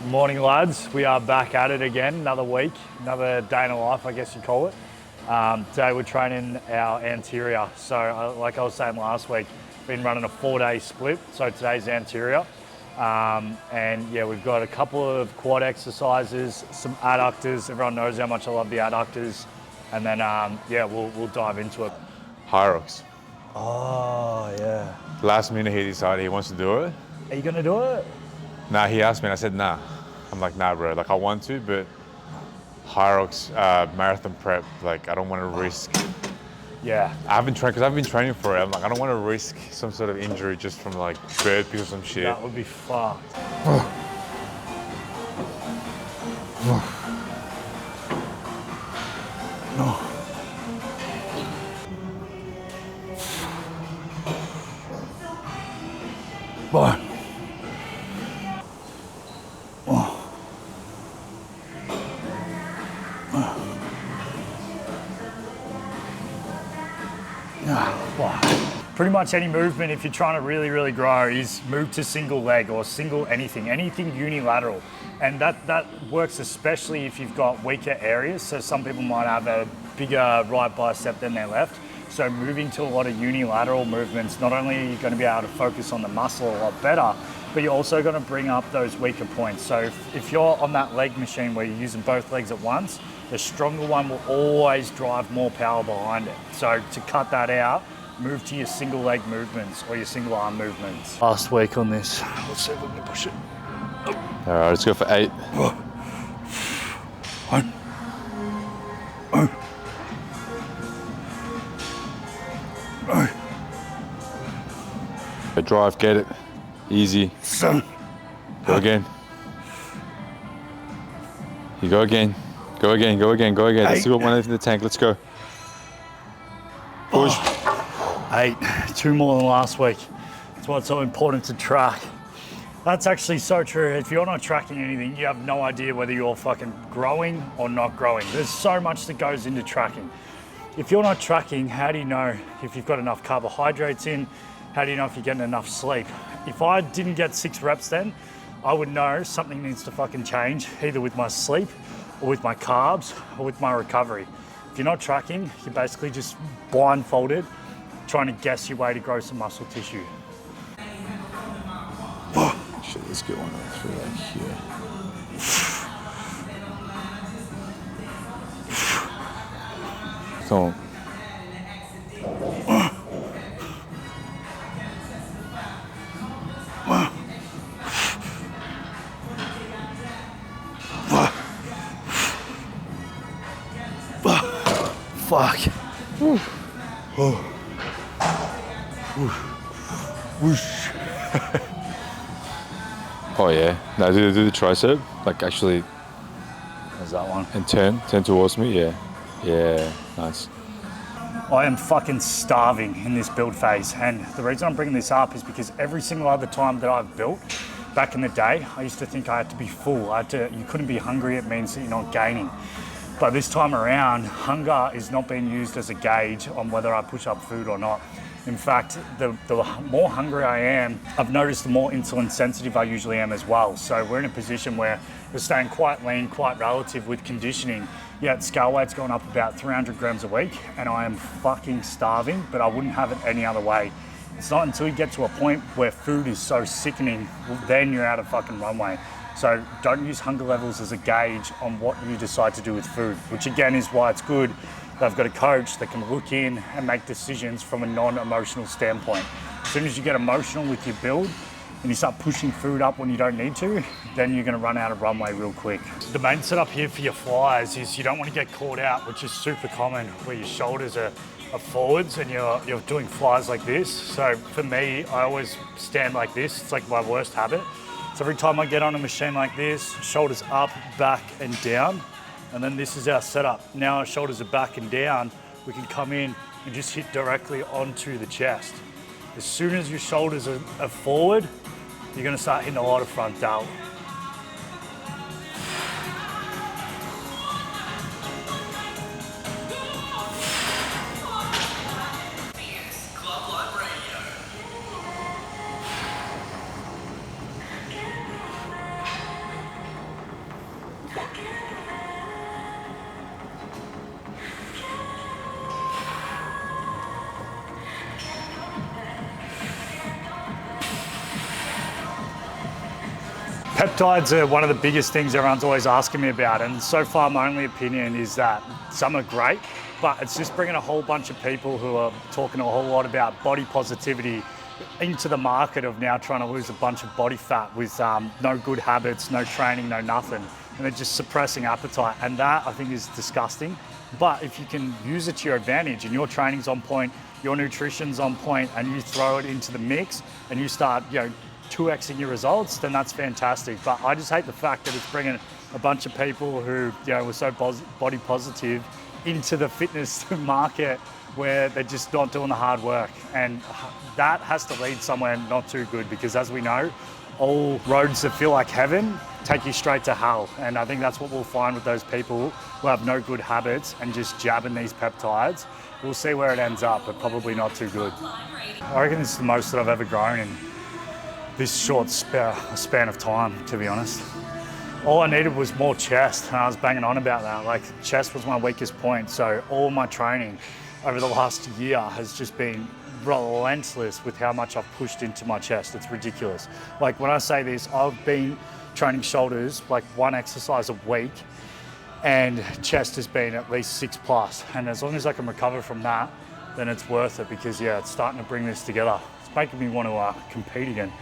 Morning, lads. We are back at it again. Another week, another day in the life, I guess you'd call it. Today we're training our anterior. So, like I was saying last week, been running a 4-day split. So today's anterior, and yeah, we've got a couple of quad exercises, some adductors. Everyone knows how much I love the adductors, and then yeah, we'll dive into it. Hyrox. Oh yeah. Last minute he decided he wants to do it. Are you gonna do it? Nah, he asked me and I said nah. I'm like, nah, bro. Like I want to, but Hyrox marathon prep. Like I don't want to risk. Yeah. I haven't trained because I've been training for it. I'm like, I don't want to risk some sort of injury just from like burpees or some shit. That would be fucked. No. Boy. Pretty much any movement, if you're trying to really grow, is move to single leg or single anything unilateral. And that works especially if you've got weaker areas. So some people might have a bigger right bicep than their left. So moving to a lot of unilateral movements, not only are you going to be able to focus on the muscle a lot better, but you're also going to bring up those weaker points. So if you're on that leg machine where you're using both legs at once, the stronger one will always drive more power behind it. So to cut that out, move to your single leg movements or your single arm movements. Last week on this, let's see if we can push it. All right, let's go for 8. Drive, get it. Easy. Go again. You go again. Go again. Let's see what one in the tank. Let's go. Push. 8, 2 more than last week. That's why it's so important to track. That's actually so true. If you're not tracking anything, you have no idea whether you're fucking growing or not growing. There's so much that goes into tracking. If you're not tracking, how do you know if you've got enough carbohydrates in? How do you know if you're getting enough sleep? If I didn't get 6 reps then, I would know something needs to fucking change, either with my sleep or with my carbs or with my recovery. If you're not tracking, you're basically just blindfolded, trying to guess your way to grow some muscle tissue. Shit, let's get one through like here. Come on. Fuck. Whoosh. Oh yeah. Now do the tricep. Like actually. There's that one. And turn towards me. Yeah. Nice. I am fucking starving in this build phase, and the reason I'm bringing this up is because every single other time that I've built, back in the day, I used to think I had to be full. You couldn't be hungry, it means that you're not gaining. But this time around, hunger is not being used as a gauge on whether I push up food or not. In fact, the more hungry I am, I've noticed the more insulin sensitive I usually am as well. So we're in a position where we're staying quite lean, quite relative with conditioning, yet scale weight's gone up about 300 grams a week, and I am fucking starving, but I wouldn't have it any other way. It's not until you get to a point where food is so sickening, then you're out of fucking runway. So don't use hunger levels as a gauge on what you decide to do with food, which again is why it's good that I've got a coach that can look in and make decisions from a non-emotional standpoint. As soon as you get emotional with your build and you start pushing food up when you don't need to, then you're gonna run out of runway real quick. The main setup here for your flies is you don't want to get caught out, which is super common, where your shoulders are forwards and you're doing flies like this. So for me, I always stand like this. It's like my worst habit. So every time I get on a machine like this, shoulders up, back and down. And then this is our setup. Now our shoulders are back and down, we can come in and just hit directly onto the chest. As soon as your shoulders are forward, you're gonna start hitting a lot of front delt. Peptides are one of the biggest things everyone's always asking me about, and so far my only opinion is that some are great, but it's just bringing a whole bunch of people who are talking a whole lot about body positivity into the market of now trying to lose a bunch of body fat with no good habits, no training, no nothing, and they're just suppressing appetite, and that I think is disgusting. But if you can use it to your advantage and your training's on point, your nutrition's on point, and you throw it into the mix and you start, 2xing your results, then that's fantastic. But I just hate the fact that it's bringing a bunch of people who were so body positive into the fitness market where they're just not doing the hard work, and that has to lead somewhere not too good, because as we know, all roads that feel like heaven take you straight to hell. And I think that's what we'll find with those people who have no good habits and just jabbing these peptides. We'll see where it ends up, but probably not too good. I reckon this is the most that I've ever grown in this short span of time, to be honest. All I needed was more chest, and I was banging on about that. Like, chest was my weakest point, so all my training over the last year has just been relentless with how much I've pushed into my chest. It's ridiculous. Like, when I say this, I've been training shoulders like one exercise a week, and chest has been at least 6+. And as long as I can recover from that, then it's worth it, because it's starting to bring this together. It's making me want to compete again.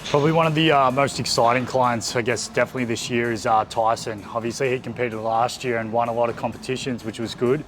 Probably one of the most exciting clients, I guess, definitely this year is Tyson. Obviously, he competed last year and won a lot of competitions, which was good.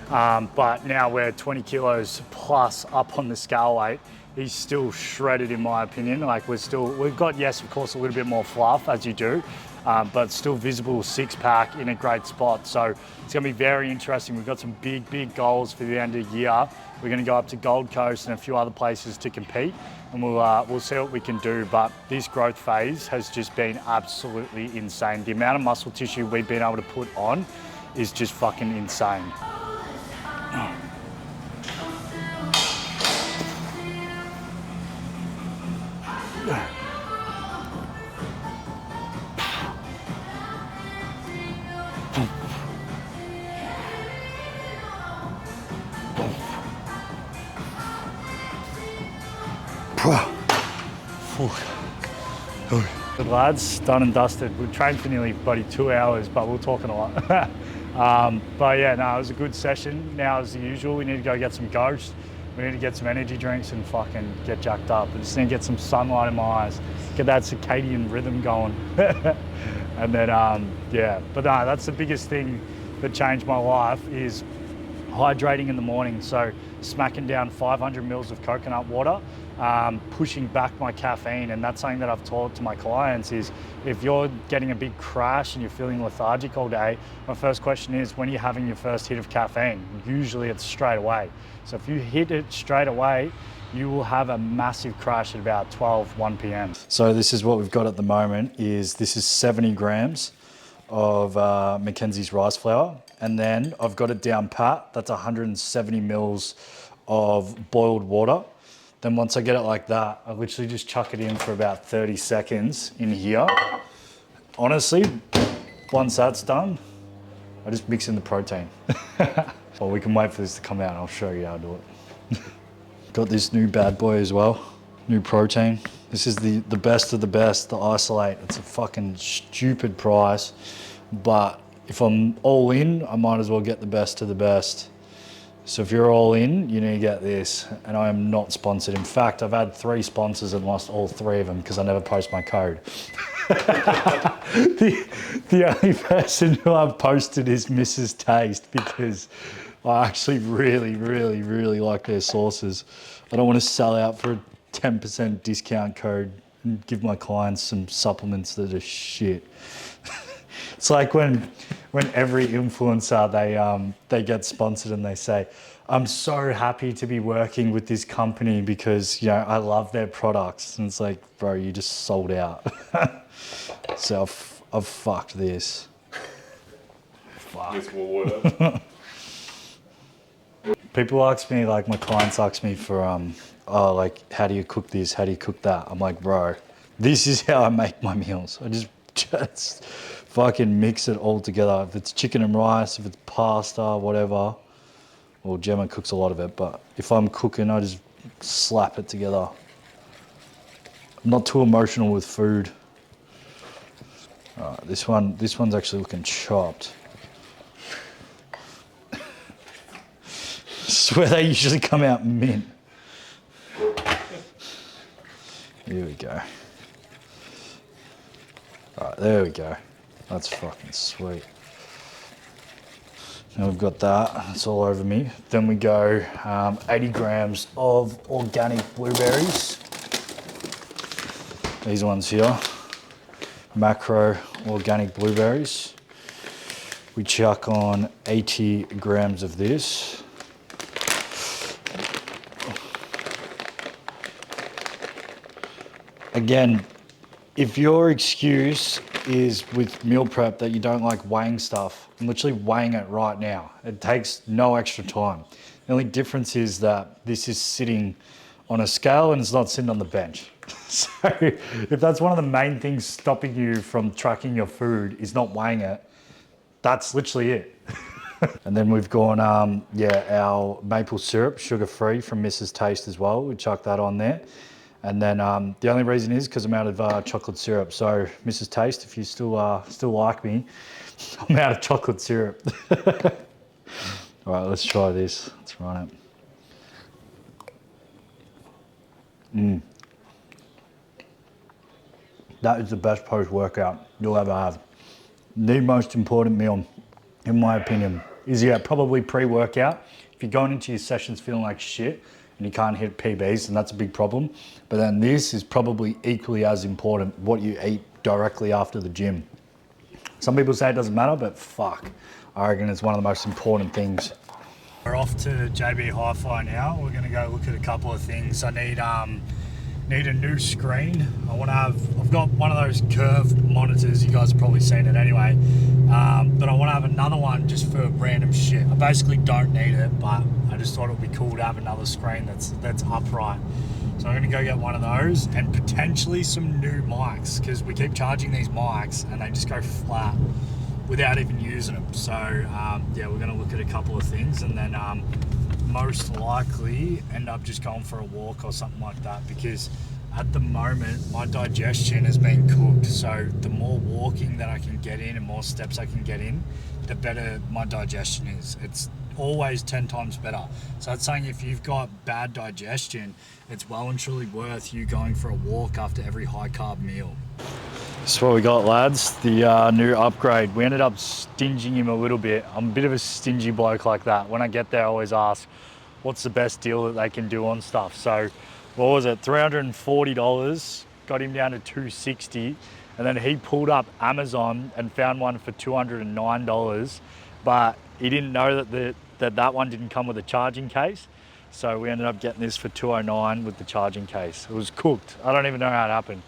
But now we're 20 kilos plus up on the scale weight. He's still shredded, in my opinion. Like, we've got, yes, of course, a little bit more fluff, as you do, but still visible six-pack in a great spot. So it's gonna be very interesting. We've got some big goals for the end of the year. We're gonna go up to Gold Coast and a few other places to compete, and we'll see what we can do. But this growth phase has just been absolutely insane. The amount of muscle tissue we've been able to put on is just fucking insane. Good lads, done and dusted. We've trained for nearly 2 hours, but we're talking a lot. But yeah, no, it was a good session. Now, as usual, we need to go get some Ghost. We need to get some energy drinks and fucking get jacked up. We just need to get some sunlight in my eyes, get that circadian rhythm going. And then, but no, that's the biggest thing that changed my life is hydrating in the morning. So smacking down 500 mils of coconut water, pushing back my caffeine. And that's something that I've taught to my clients is, if you're getting a big crash and you're feeling lethargic all day, my first question is, when are you having your first hit of caffeine? Usually it's straight away. So if you hit it straight away, you will have a massive crash at about 1 p.m. So this is what we've got at the moment. This is 70 grams of Mackenzie's rice flour. And then I've got it down pat. That's 170 mils of boiled water. Then once I get it like that, I literally just chuck it in for about 30 seconds in here. Honestly, once that's done, I just mix in the protein. Well, we can wait for this to come out and I'll show you how to do it. Got this new bad boy as well, new protein. This is the best of the best, the Isolate. It's a fucking stupid price, but if I'm all in, I might as well get the best of the best. So if you're all in, you need to get this, and I am not sponsored. In fact, I've had 3 sponsors and lost all 3 of them because I never post my code. the only person who I've posted is Mrs. Taste, because I actually really like their sauces. I don't want to sell out for a 10% discount code and give my clients some supplements that are shit. It's like when every influencer, they get sponsored and they say, I'm so happy to be working with this company because, I love their products. And it's like, bro, you just sold out. So I've fucked this. With more water. People ask me, like my clients ask me for, oh, like, how do you cook this? How do you cook that? I'm like, bro, this is how I make my meals. I just fucking mix it all together. If it's chicken and rice, if it's pasta, whatever. Well, Gemma cooks a lot of it, but if I'm cooking, I just slap it together. I'm not too emotional with food. All right, this one's actually looking chopped. Swear they usually come out mint. Here we go. All right, there we go. That's fucking sweet. Now we've got that, it's all over me. Then we go 80 grams of organic blueberries. These ones here, macro organic blueberries. We chuck on 80 grams of this. Again, if your excuse is with meal prep that you don't like weighing stuff, I'm literally weighing it right now. It takes no extra time. The only difference is that this is sitting on a scale and it's not sitting on the bench. So if that's one of the main things stopping you from tracking your food is not weighing it, that's literally it. And then we've gone, our maple syrup, sugar-free from Mrs. Taste as well. We chuck that on there. And then the only reason is because I'm out of chocolate syrup. So Mrs. Taste, if you still like me, I'm out of chocolate syrup. All right, let's try this. Let's run it. That is the best post-workout you'll ever have. The most important meal, in my opinion, is probably pre-workout. If you're going into your sessions feeling like shit and you can't hit PBs, then that's a big problem. But then this is probably equally as important, what you eat directly after the gym. Some people say it doesn't matter, but fuck, I reckon it's one of the most important things. We're off to JB Hi-Fi now. We're gonna go look at a couple of things. I need a new screen. I've got one of those curved monitors, you guys have probably seen it anyway, but I want to have another one just for random shit. I basically don't need it, but I just thought it would be cool to have another screen that's upright. So I'm going to go get one of those and potentially some new mics, because we keep charging these mics and they just go flat without even using them. So yeah, we're going to look at a couple of things and then most likely end up just going for a walk or something like that, because at the moment my digestion has been cooked. So the more walking that I can get in and more steps I can get in, the better my digestion is. It's always 10 times better. So that's saying if you've got bad digestion, it's well and truly worth you going for a walk after every high carb meal. That's what we got, lads. The new upgrade. We ended up stinging him a little bit. I'm a bit of a stingy bloke like that. When I get there, I always ask, what's the best deal that they can do on stuff? So what was it? $340, got him down to $260. And then he pulled up Amazon and found one for $209, but he didn't know that one didn't come with a charging case. So we ended up getting this for $209 with the charging case. It was cooked. I don't even know how it happened.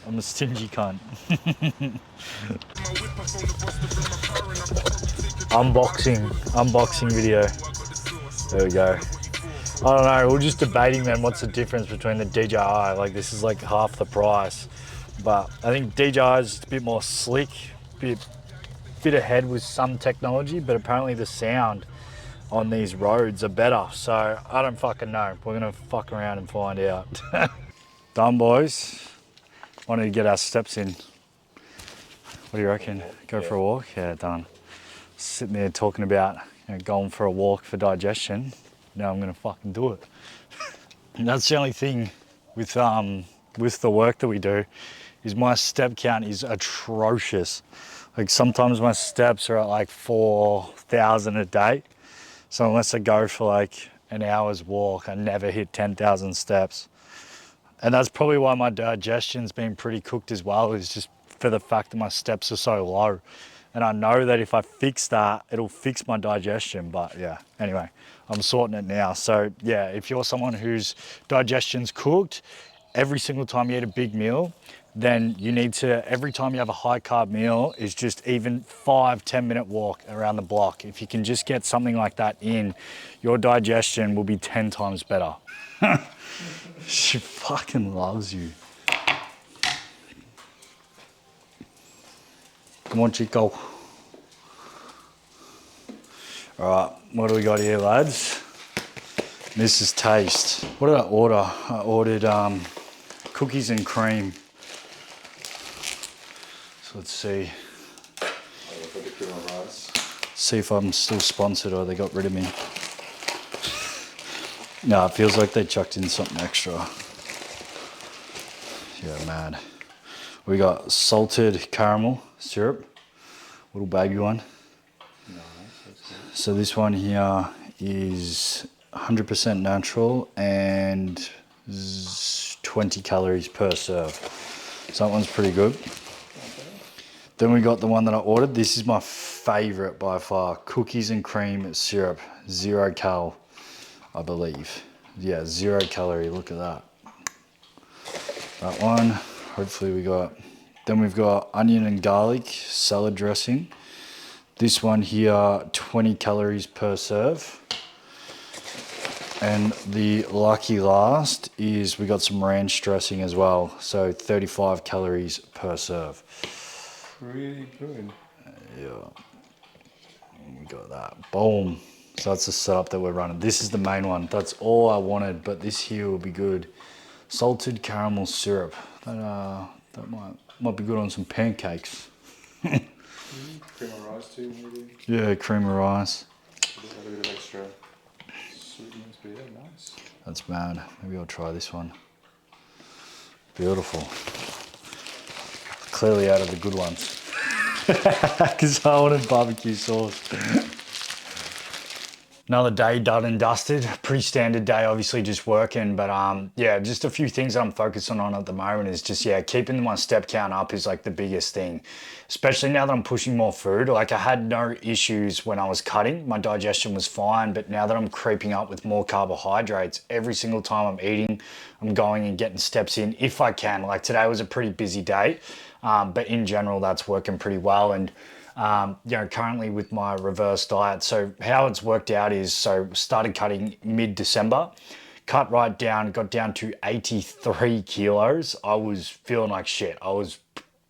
I'm a stingy cunt. Unboxing video. There we go. I don't know, we're just debating then what's the difference between the DJI. Like, this is like half the price. But I think DJI is just a bit more slick, bit ahead with some technology, but apparently the sound on these roads are better. So I don't fucking know. We're gonna fuck around and find out. Done, boys. Wanted to get our steps in. What do you reckon? Go for a walk? Yeah, done. Sitting there talking about going for a walk for digestion. Now I'm gonna fucking do it. And that's the only thing with the work that we do, is my step count is atrocious. Like sometimes my steps are at like 4,000 a day. So unless I go for like an hour's walk, I never hit 10,000 steps. And that's probably why my digestion's been pretty cooked as well, is just for the fact that my steps are so low. And I know that if I fix that, it'll fix my digestion. But yeah, anyway, I'm sorting it now. So yeah, if you're someone whose digestion's cooked, every single time you eat a big meal, then you need to, every time you have a high carb meal, is just even 5-10 minute walk around the block. If you can just get something like that in, your digestion will be 10 times better. She fucking loves you. Come on, Chico. All right, what do we got here, lads? Mrs. Taste. What did I order? I ordered cookies and cream. So let's see. See if I'm still sponsored or they got rid of me. No, it feels like they chucked in something extra. Yeah, mad. We got salted caramel syrup, little baby one. So this one here is 100% natural and 20 calories per serve. So that one's pretty good. Then we got the one that I ordered. This is my favorite by far. Cookies and cream syrup, 0 cal, I believe. Yeah, 0 calorie, look at that. That one, hopefully we got. Then we've got onion and garlic salad dressing. This one here, 20 calories per serve. And the lucky last is we got some ranch dressing as well. So 35 calories per serve. Really good. Yeah, we got that. Boom. So that's the setup that we're running. This is the main one. That's all I wanted, but this here will be good. Salted caramel syrup. That might be good on some pancakes. Cream of rice too, maybe. Yeah, cream of rice. A little bit of extra sweetness, but yeah, nice. That's mad. Maybe I'll try this one. Beautiful. Clearly out of the good ones. Because I wanted barbecue sauce. Another day done and dusted. Pretty standard day, obviously just working, but yeah, just a few things that I'm focusing on at the moment is just, yeah, keeping my step count up is like the biggest thing, especially now that I'm pushing more food. Like I had no issues when I was cutting, my digestion was fine, but now that I'm creeping up with more carbohydrates, every single time I'm eating, I'm going and getting steps in if I can. Like today was a pretty busy day, but in general, that's working pretty well. And you know, currently with my reverse diet, so how it's worked out is, so started cutting mid-December, cut right down, got down to 83 kilos. I was feeling like shit. I was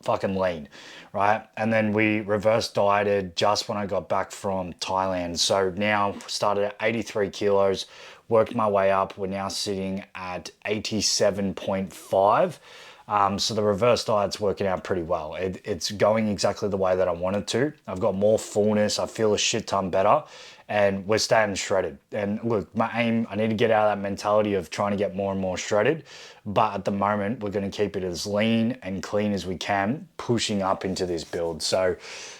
fucking lean, right? And then we reverse dieted just when I got back from Thailand. So now started at 83 kilos, worked my way up. We're now sitting at 87.5. So the reverse diet's working out pretty well. It's going exactly the way that I want it to. I've got more fullness. I feel a shit ton better and we're staying shredded. And look, my aim, I need to get out of that mentality of trying to get more and more shredded. But at the moment, we're going to keep it as lean and clean as we can, pushing up into this build. So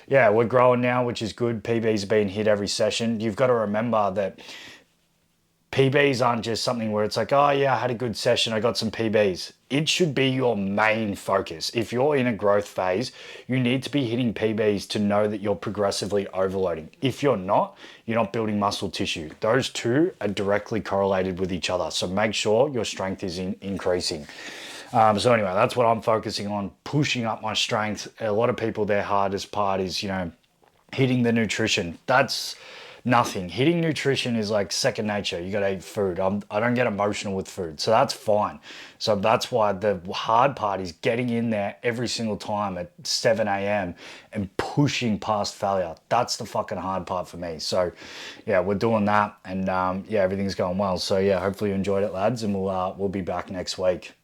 yeah, we're growing now, which is good. PBs are being hit every session. You've got to remember that PBs aren't just something where it's like, oh yeah, I had a good session, I got some PBs. It should be your main focus. If you're in a growth phase, you need to be hitting PBs to know that you're progressively overloading. If you're not building muscle tissue. Those two are directly correlated with each other. So make sure your strength is increasing. So anyway, that's what I'm focusing on, pushing up my strength. A lot of people, their hardest part is, you know, hitting the nutrition. That's nothing. Hitting nutrition is like second nature. You gotta eat food. I don't get emotional with food, so that's fine. So that's why the hard part is getting in there every single time at 7 a.m. and pushing past failure. That's the fucking hard part for me. So yeah, we're doing that, and yeah, everything's going well. So yeah, hopefully you enjoyed it, lads, and we'll be back next week.